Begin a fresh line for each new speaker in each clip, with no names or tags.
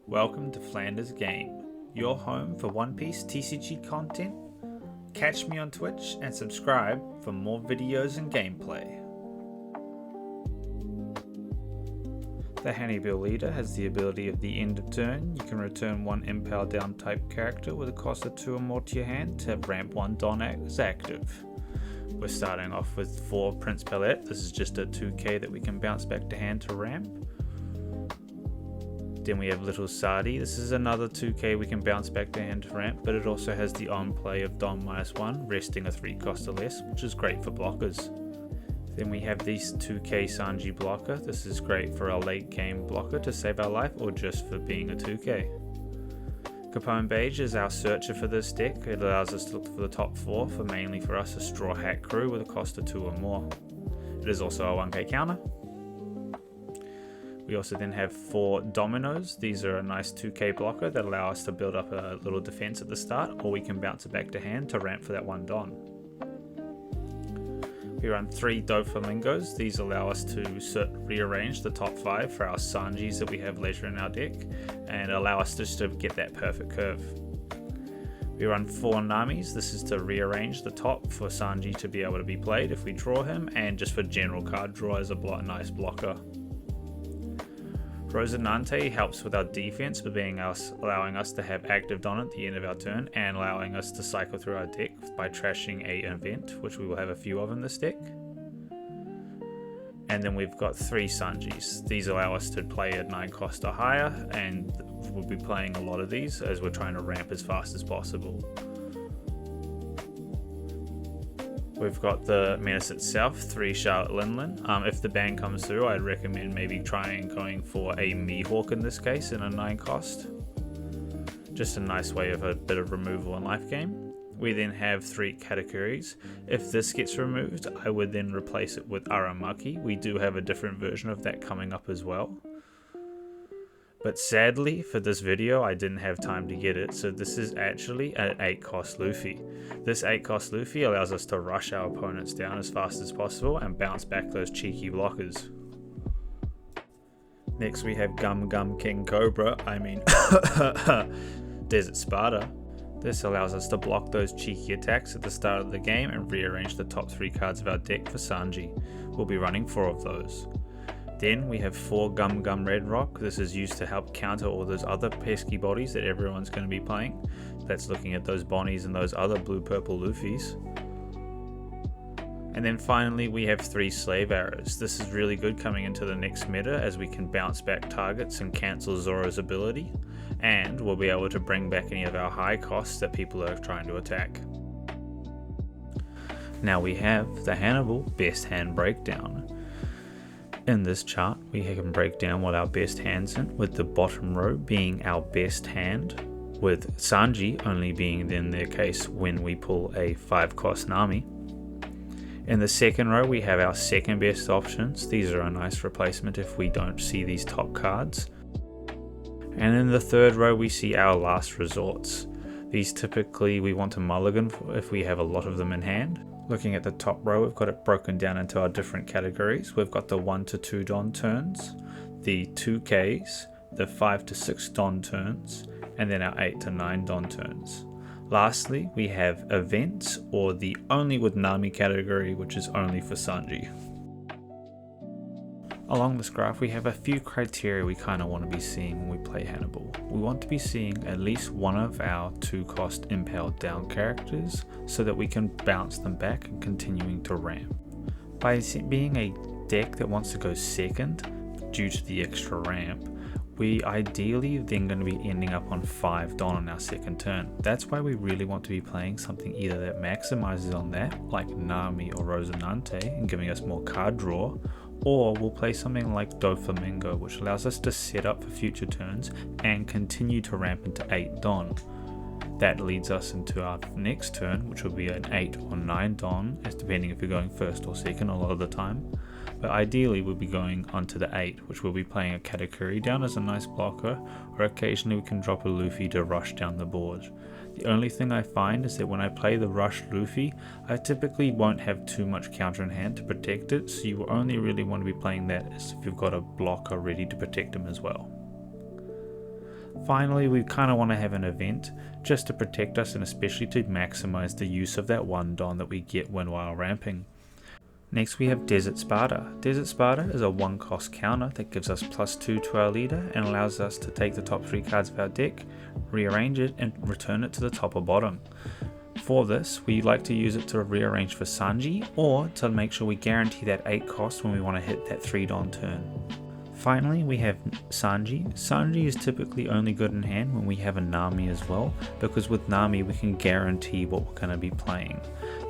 Welcome to Flanders Game, your home for One Piece TCG content. Catch me on Twitch and subscribe for more videos and gameplay. The Hannibal leader has the ability of the end of turn. You can return one Impel down type character with a cost of 2 or more to your hand to have ramp 1 Don as active. We're starting off with 4 Prince Palette. This is just a 2k that we can bounce back to hand to ramp. Then we have Little Sadi. This is another 2k we can bounce back to hand to ramp, but it also has the on play of Don -1, resting a 3 cost or less, which is great for blockers. Then we have this 2k Sanji blocker. This is great for a late game blocker to save our life or just for being a 2k. Capone Beige is our searcher for this deck. It allows us to look for the top 4 for mainly for us a Straw Hat crew with a cost of 2 or more. It is also a 1k counter. We also then have 4 Dominoes. These are a nice 2k blocker that allow us to build up a little defense at the start, or we can bounce it back to hand to ramp for that 1 Don. We run 3 Doflamingos. These allow us to rearrange the top 5 for our Sanjis that we have later in our deck and allow us just to get that perfect curve. We run 4 Namis. This is to rearrange the top for Sanji to be able to be played if we draw him, and just for general card draw as a nice blocker. Rosinante helps with our defense by allowing us to have active Don at the end of our turn and allowing us to cycle through our deck by trashing an event, which we will have a few of in this deck. And then we've got 3 Sanjis. These allow us to play at 9 cost or higher, and we'll be playing a lot of these as we're trying to ramp as fast as possible. We've got the Menace itself, 3 Charlotte Linlin. If the ban comes through, I'd recommend maybe going for a Mihawk in this case in a 9 cost. Just a nice way of a bit of removal in life game. We then have 3 categories. If this gets removed, I would then replace it with Aramaki. We do have a different version of that coming up as well. But sadly, for this video, I didn't have time to get it, so this is actually an 8 cost Luffy. This 8 cost Luffy allows us to rush our opponents down as fast as possible and bounce back those cheeky blockers. Next we have Gum Gum King Cobra, Desert Sparta. This allows us to block those cheeky attacks at the start of the game and rearrange the top 3 cards of our deck for Sanji. We'll be running 4 of those. Then we have 4 Gum Gum Red Rock. This is used to help counter all those other pesky bodies that everyone's going to be playing. That's looking at those Bonnies and those other blue-purple Luffys. And then finally we have 3 Slave Arrows. This is really good coming into the next meta as we can bounce back targets and cancel Zoro's ability. And we'll be able to bring back any of our high costs that people are trying to attack. Now we have the Hannibal Best Hand Breakdown. In this chart, we can break down what our best hand's in, with the bottom row being our best hand, with Sanji only being in their case when we pull a 5 cost Nami. In the second row, we have our second best options. These are a nice replacement if we don't see these top cards. And in the third row, we see our last resorts. These typically we want to mulligan for if we have a lot of them in hand. Looking at the top row, we've got it broken down into our different categories. We've got the 1 to 2 Don turns, the 2Ks, the 5 to 6 Don turns, and then our 8 to 9 Don turns. Lastly, we have events, or the only with Nami category, which is only for Sanji. Along this graph, we have a few criteria we kind of want to be seeing when we play Hannibal. We want to be seeing at least one of our 2 cost impelled down characters so that we can bounce them back and continuing to ramp. By being a deck that wants to go second due to the extra ramp, we ideally then going to be ending up on 5 Don on our second turn. That's why we really want to be playing something either that maximizes on that, like Nami or Rosinante, and giving us more card draw, or we'll play something like Doflamingo, which allows us to set up for future turns and continue to ramp into 8 Don. That leads us into our next turn, which will be an 8 or 9 Don, as depending if you're going first or second a lot of the time. But ideally we'll be going onto the 8, which will be playing a Katakuri down as a nice blocker, or occasionally we can drop a Luffy to rush down the board. The only thing I find is that when I play the Rush Luffy, I typically won't have too much counter in hand to protect it, so you will only really want to be playing that if you've got a blocker ready to protect him as well. Finally, we kind of want to have an event just to protect us and especially to maximize the use of that 1 Don that we get while ramping. Next we have Desert Sparta. Desert Sparta is a 1 cost counter that gives us +2 to our leader and allows us to take the top 3 cards of our deck, rearrange it and return it to the top or bottom. For this, we like to use it to rearrange for Sanji or to make sure we guarantee that 8 cost when we want to hit that 3 Don turn. Finally, we have Sanji. Sanji is typically only good in hand when we have a Nami as well, because with Nami we can guarantee what we're going to be playing.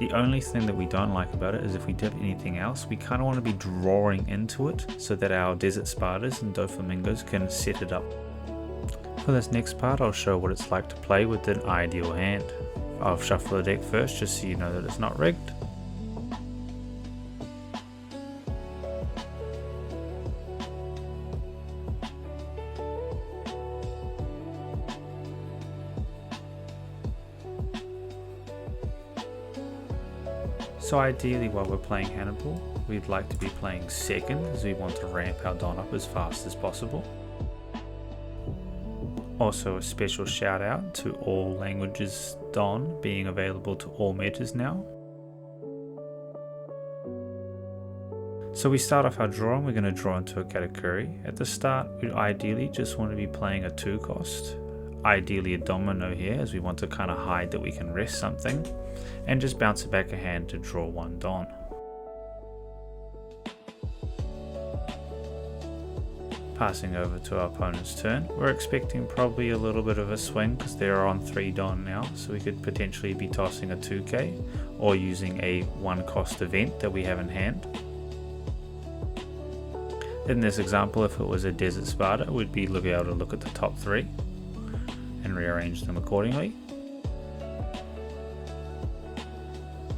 The only thing that we don't like about it is if we did anything else, we kind of want to be drawing into it so that our Desert Spartas and Doflamingos can set it up. For this next part, I'll show what it's like to play with an ideal hand. I'll shuffle the deck first just so you know that it's not rigged. So ideally while we're playing Hannibal, we'd like to be playing second as we want to ramp our Don up as fast as possible. Also a special shout out to all languages Don being available to all metas now. So we start off our draw and we're going to draw into a Katakuri. At the start we ideally just want to be playing a 2 cost. Ideally a domino here as we want to kind of hide that we can rest something and just bounce it back a hand to draw 1 Don. Passing over to our opponent's turn, we're expecting probably a little bit of a swing because they're on 3 Don now, so we could potentially be tossing a 2k or using a 1 cost event that we have in hand. In this example, if it was a Desert Sparta, we'd be able to look at the top 3 and rearrange them accordingly.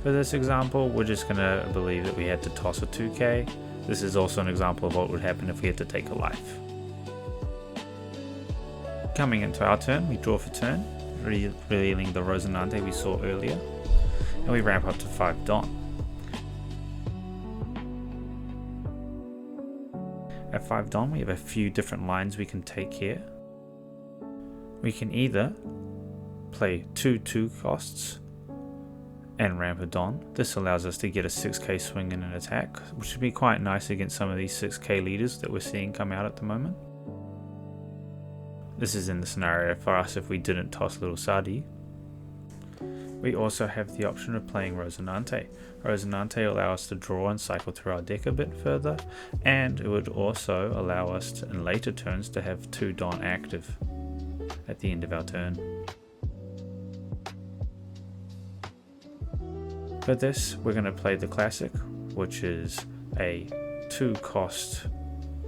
For this example, we're just going to believe that we had to toss a 2k. This is also an example of what would happen if we had to take a life. Coming into our turn, we draw for turn, revealing the Rosinante we saw earlier, and we ramp up to 5 Don. At 5 Don, we have a few different lines we can take here. We can either play 2 costs and ramp a Don. This allows us to get a 6k swing in an attack, which would be quite nice against some of these 6k leaders that we're seeing come out at the moment. This is in the scenario for us if we didn't toss Little Sadi. We also have the option of playing Rosinante. Rosinante allows us to draw and cycle through our deck a bit further, and it would also allow us to, in later turns, to have 2 Don active at the end of our turn. For this, we're going to play the classic, which is a 2 cost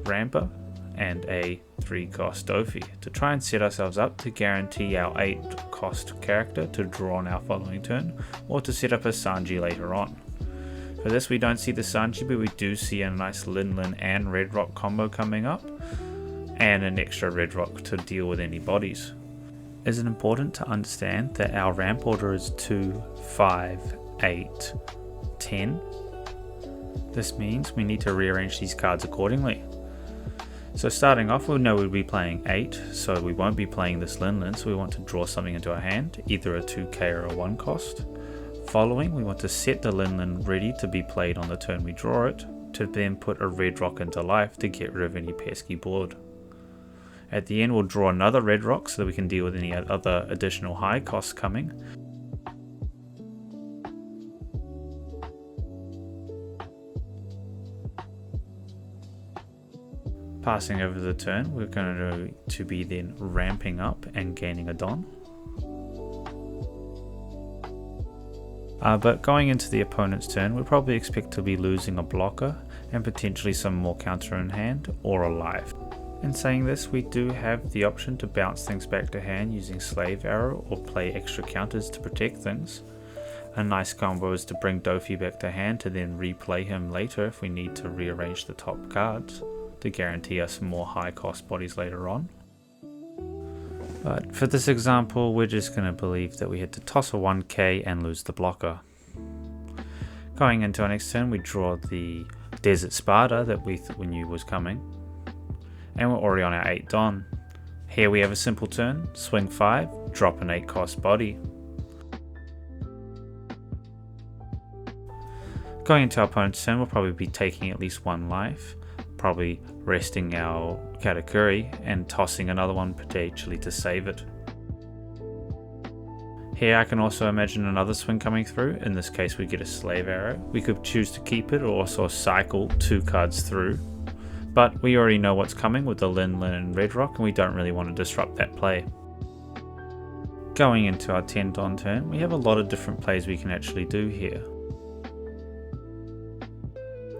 ramper and a 3 cost Dofi to try and set ourselves up to guarantee our 8 cost character to draw on our following turn, or to set up a Sanji later on. For this, we don't see the Sanji, but we do see a nice Lin Lin and Red Rock combo coming up, and an extra Red Rock to deal with any bodies. Is it important to understand that our ramp order is 2, 5, 8, 10. This means we need to rearrange these cards accordingly. So starting off, we know we'll be playing 8, so we won't be playing this Lin Lin, so we want to draw something into our hand, either a 2k or a 1 cost. Following, we want to set the Lin Lin ready to be played on the turn we draw it, to then put a Red Rock into life to get rid of any pesky board. At the end, we'll draw another Red Rock so that we can deal with any other additional high costs coming. Passing over the turn, we're going to be then ramping up and gaining a Don. But going into the opponent's turn, we'll probably expect to be losing a blocker and potentially some more counter in hand or a life. In saying this, we do have the option to bounce things back to hand using Slave Arrow or play extra counters to protect things. A nice combo is to bring Dofi back to hand to then replay him later if we need to rearrange the top cards to guarantee us more high cost bodies later on. But for this example, we're just going to believe that we had to toss a 1k and lose the blocker. Going into our next turn, we draw the Desert Sparta that we knew was coming, and we're already on our 8 Don. Here we have a simple turn, swing 5, drop an 8 cost body. Going into our opponent's turn, we'll probably be taking at least 1 life, probably resting our Katakuri and tossing another one potentially to save it. Here I can also imagine another swing coming through. In this case we get a slave arrow. We could choose to keep it or also cycle 2 cards through. But we already know what's coming with the Lin and Red Rock and we don't really want to disrupt that play. Going into our 10 Don turn, we have a lot of different plays we can actually do here.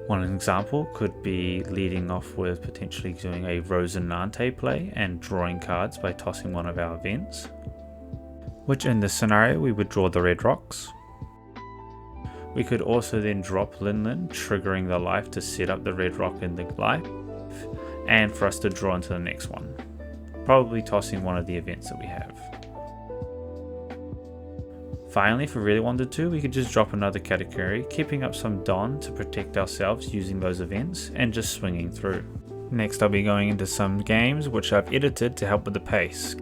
One example could be leading off with potentially doing a Rosinante play and drawing cards by tossing one of our events. Which in this scenario we would draw the red rocks. We could also then drop Lin, triggering the life to set up the red rock in the life, and for us to draw into the next one. Probably tossing one of the events that we have. Finally, if we really wanted to, we could just drop another Katakuri, keeping up some Don to protect ourselves using those events, and just swinging through. Next I'll be going into some games which I've edited to help with the pace.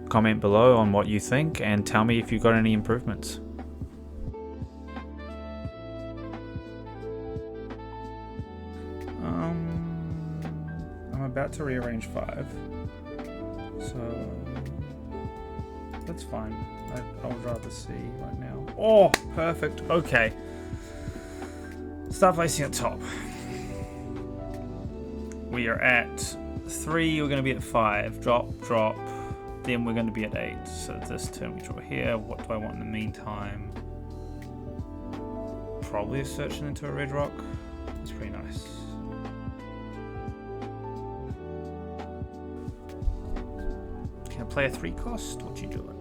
Comment below on what you think and tell me if you've got any improvements. I'm about to rearrange 5, so that's fine. I would rather see right now. Oh, perfect. Okay. Start placing at top. We are at 3, we're going to be at 5. Drop, drop. Then we're going to be at 8. So this turn we draw here. What do I want in the meantime? Probably a searching into a red rock. That's pretty nice. Can I play a 3 cost? What you doing?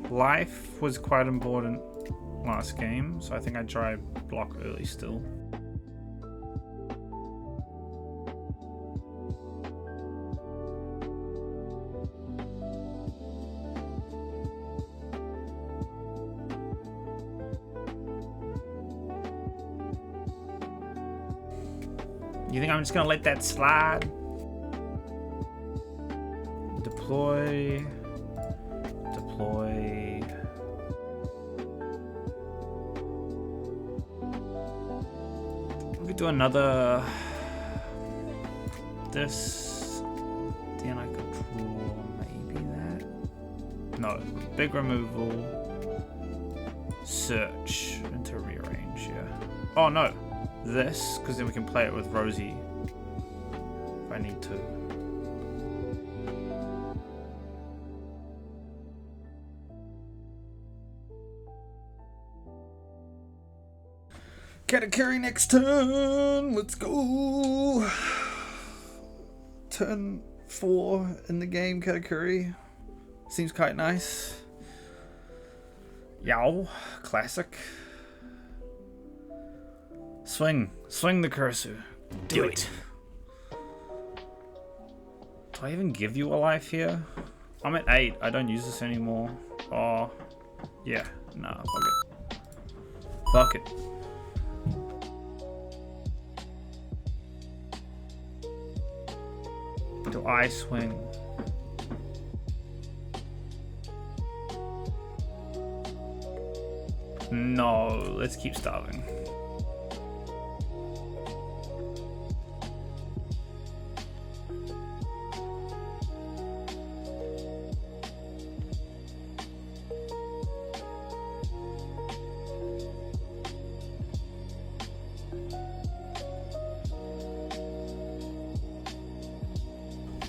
Life was quite important last game, so I think I try block early still. You think I'm just gonna let that slide? Deploy. Deploy. We could do another. This. Then I could draw maybe that. No. Big removal. Search into rearrange, yeah. Oh no. This, because then we can play it with Rosie if I need to. Katakuri next turn. Let's go. Turn 4 in the game, Katakuri. Seems quite nice. Yow, classic. Swing the Kurisu. Do it. Do I even give you a life here? I'm at 8. I don't use this anymore. Oh, yeah. Nah, fuck it. Fuck it. Do I swing? No, let's keep starving.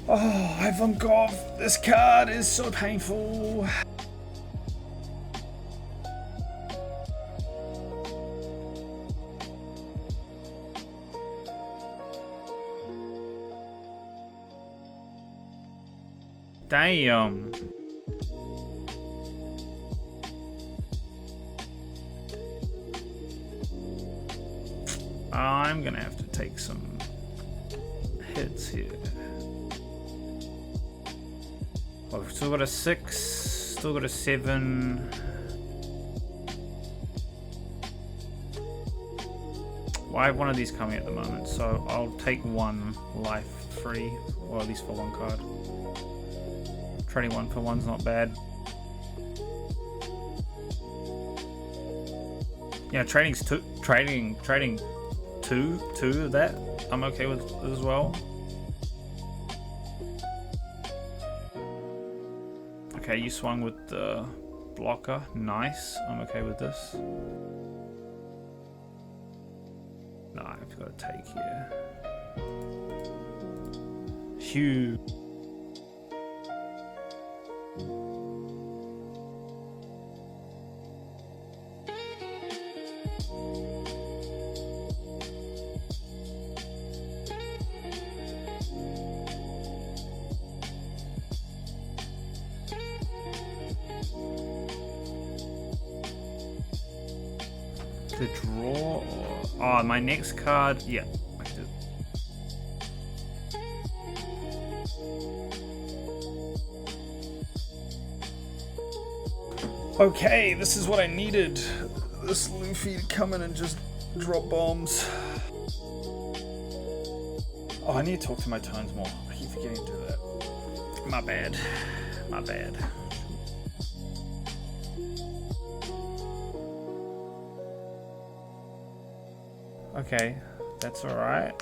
Oh, Ivan Gov, this card is so painful. Damn. I'm gonna have to take some hits here. Oh, we've still got a 6, still got a 7. Well, I have one of these coming at the moment, so I'll take one life free, or at least for one card. Trading 1 for 1's not bad. Yeah, trading two of that I'm okay with as well. Okay, you swung with the blocker, nice. I'm okay with this. No, I've got to take here. Huge. The draw or... Oh, my next card, yeah. I do. Okay, this is what I needed. This Luffy to come in and just drop bombs. Oh, I need to talk to my tones more. I keep forgetting to do that. My bad. My bad. Okay, that's alright.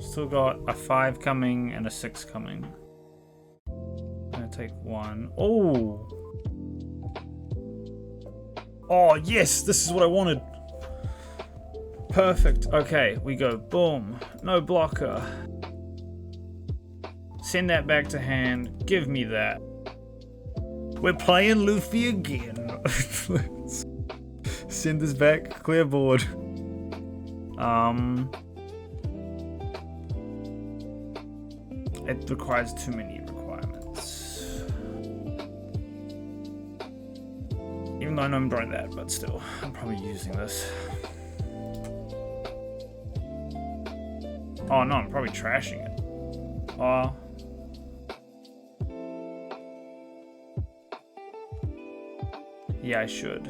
Still got a 5 coming and a 6 coming. I'm gonna take 1. Oh! Oh, yes! This is what I wanted! Perfect. Okay, we go. Boom. No blocker. Send that back to hand. Give me that. We're playing Luffy again. Let's send this back. Clear board. It requires too many requirements. Even though I know I'm drawing that, but still, I'm probably using this. Oh no, I'm probably trashing it. Oh. Yeah, I should.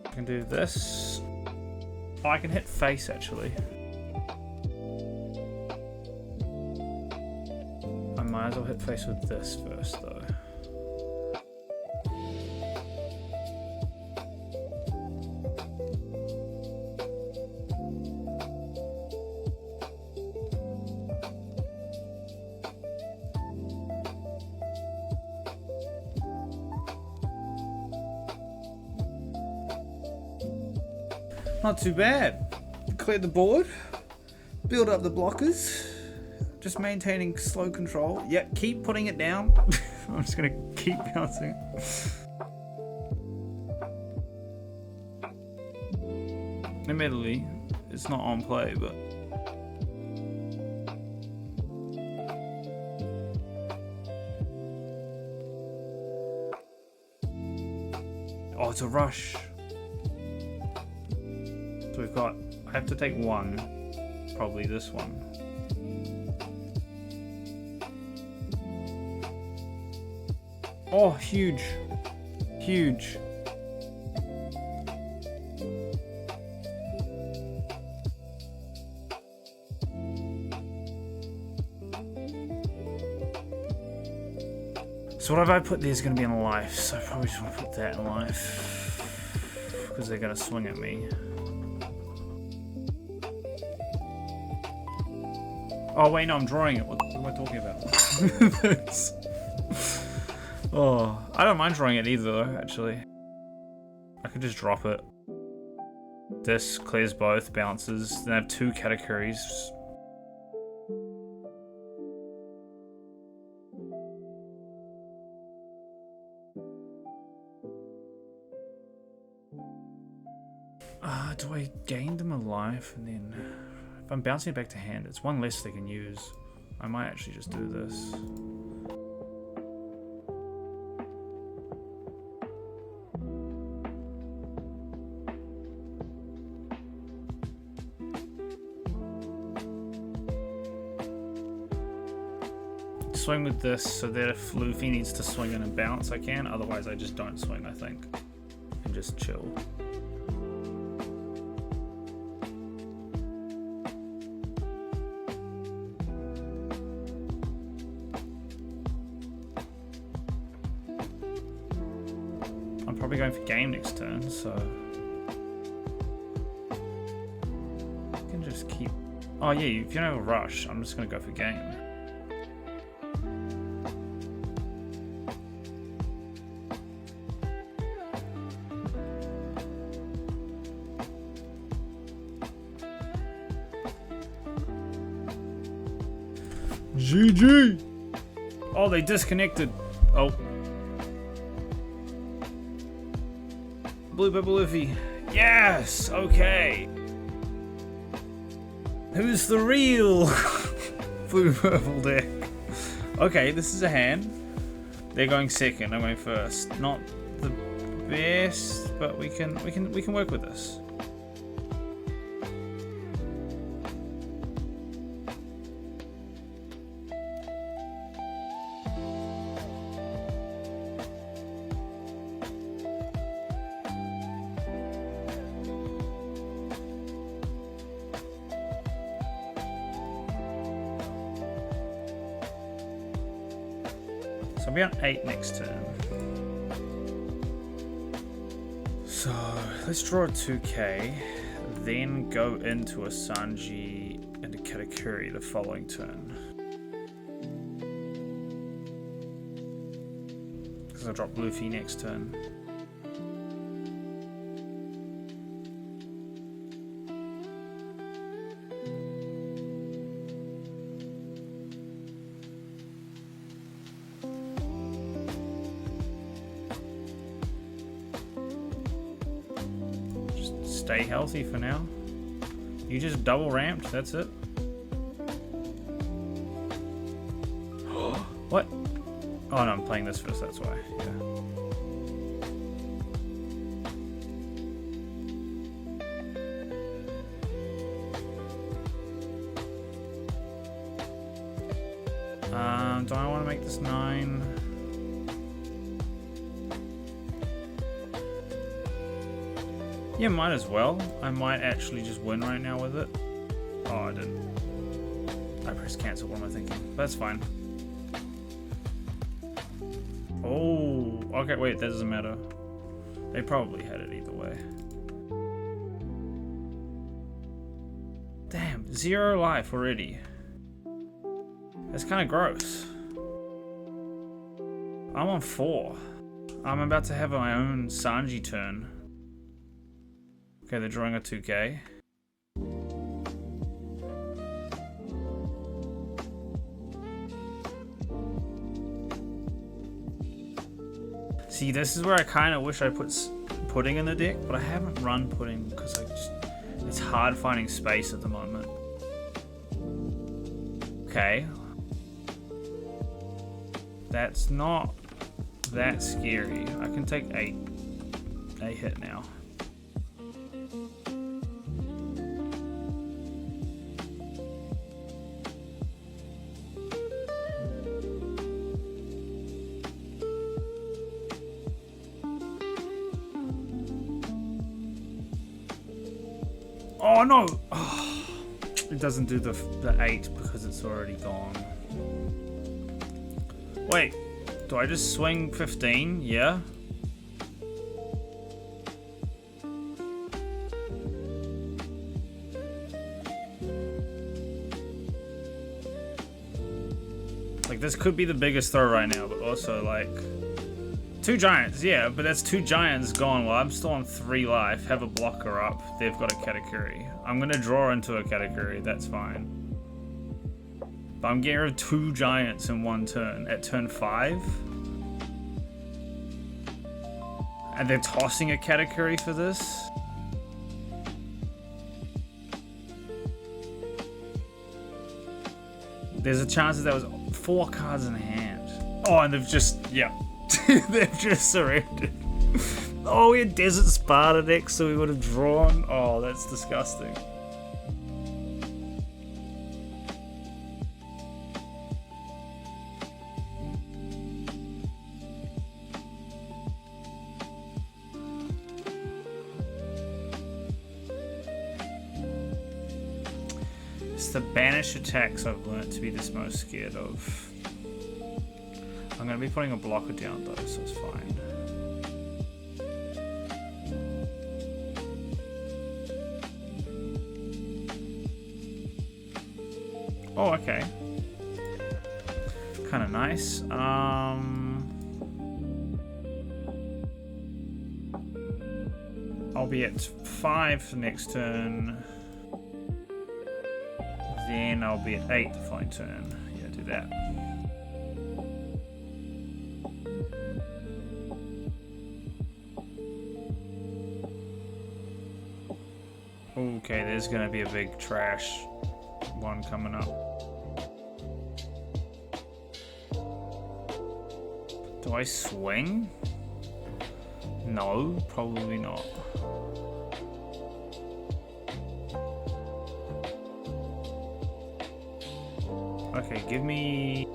I can do this. Oh, I can hit face actually. I might as well hit face with this first though. Not too bad. Cleared the board, build up the blockers, just maintaining slow control. Yep, keep putting it down. I'm just gonna keep bouncing. Admittedly, it's not on play, but oh, it's a rush. So we've got, I have to take 1, probably this one. Oh, huge, huge. So what have I put there is going to be in life, so I probably just want to put that in life, because they're going to swing at me. Oh wait, no, I'm drawing it. What am I talking about? Oh, I don't mind drawing it either though, actually. I could just drop it. This clears both, bounces. Then I have 2 categories. Do I gain them a life and then... If I'm bouncing it back to hand, it's 1 less they can use. I might actually just do this. swing with this so that if Luffy needs to swing in and bounce, I can. Otherwise, I just don't swing, I think. And just chill. I'm probably going for game next turn, so... I can just keep... Oh yeah, if you don't have a rush, I'm just going to go for game. GG! Oh, they disconnected. Oh. Blue Purple Luffy. Yes! Okay. Who's the real Blue Purple deck? Okay, this is a hand. They're going second. I'm going first. Not the best, but we can work with this. So I'll be on 8 next turn. So let's draw a 2k, then go into a Sanji and a Katakuri the following turn. Because I'll drop Luffy next turn. Stay healthy for now. You just double ramped, that's it. What? Oh no, I'm playing this first, that's why. Yeah. Do I want to make this 9? Yeah, might as well. I might actually just win right now with it. Oh, I didn't. I pressed cancel. What am I thinking? That's fine. Oh, okay, wait, that doesn't matter. They probably had it either way. Damn, 0 life already. That's kind of gross. I'm on 4. I'm about to have my own Sanji turn. Okay, they're drawing a 2k. See, this is where I kind of wish I put pudding in the deck, but I haven't run pudding because it's hard finding space at the moment. Okay. That's not that scary. I can take a hit now. Oh no! Oh, it doesn't do the 8 because it's already gone. Wait, do I just swing 15? Yeah? Like, this could be the biggest throw right now, but also, like... 2 giants, yeah, but that's 2 giants gone. Well, I'm still on 3 life. Have a blocker up. They've got a Katakuri. I'm gonna draw into a Katakuri. That's fine. But I'm getting rid of 2 giants in 1 turn. At turn 5. And they're tossing a Katakuri for this. There's a chance that there was 4 cards in hand. Oh, and they've just, yeah. They've just surrendered. Oh, we had Desert Sparta next, so we would have drawn. Oh, that's disgusting. It's the banish attacks I've learnt to be the most scared of. I'm going to be putting a blocker down though, so it's fine. Oh, okay. Kind of nice. I'll be at 5 for next turn. Then I'll be at 8 the following turn. Yeah, do that. Okay, there's gonna be a big trash one coming up. Do I swing? No, probably not. Okay, give me...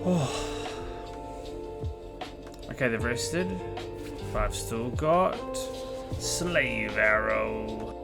Oh. Okay, they've rested. 5 still got. Slave arrow.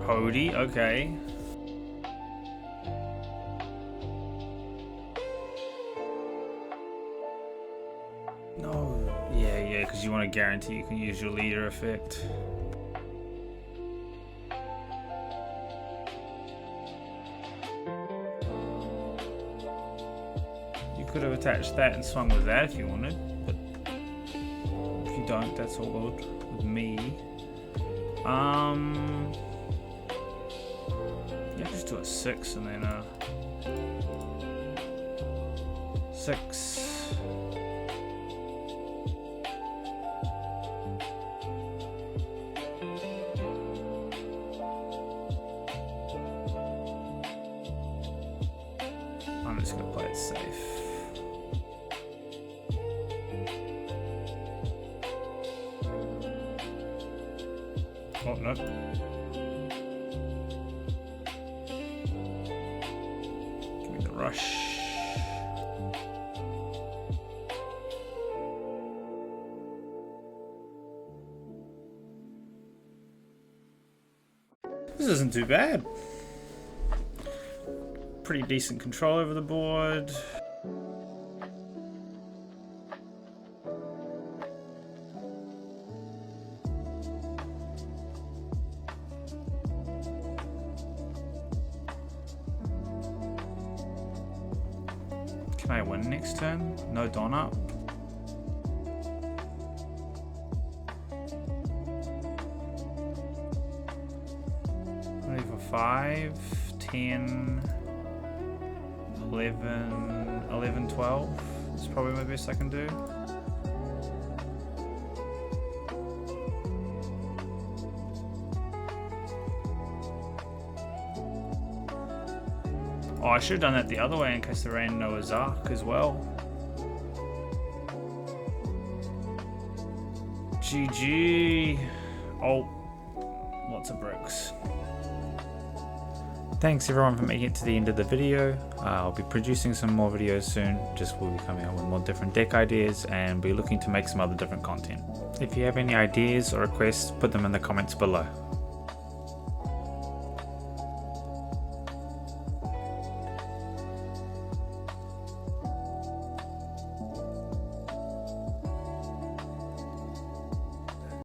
Cody, okay. No, yeah, because you want to guarantee you can use your leader effect. You could have attached that and swung with that if you wanted, but if you don't, that's all good with me. Yeah, just do a 6 and then 6. I'm just gonna play it safe. Oh no. Rush. This isn't too bad. Pretty decent control over the board. Can I win next turn? No Don up. Ready for 5, 10, 11, 12. That's probably my best I can do. Oh, I should have done that the other way in case they ran Noah's Ark as well. GG. Oh, lots of bricks. Thanks everyone for making it to the end of the video. I'll be producing some more videos soon. Just will be coming out with more different deck ideas and be looking to make some other different content. If you have any ideas or requests, put them in the comments below.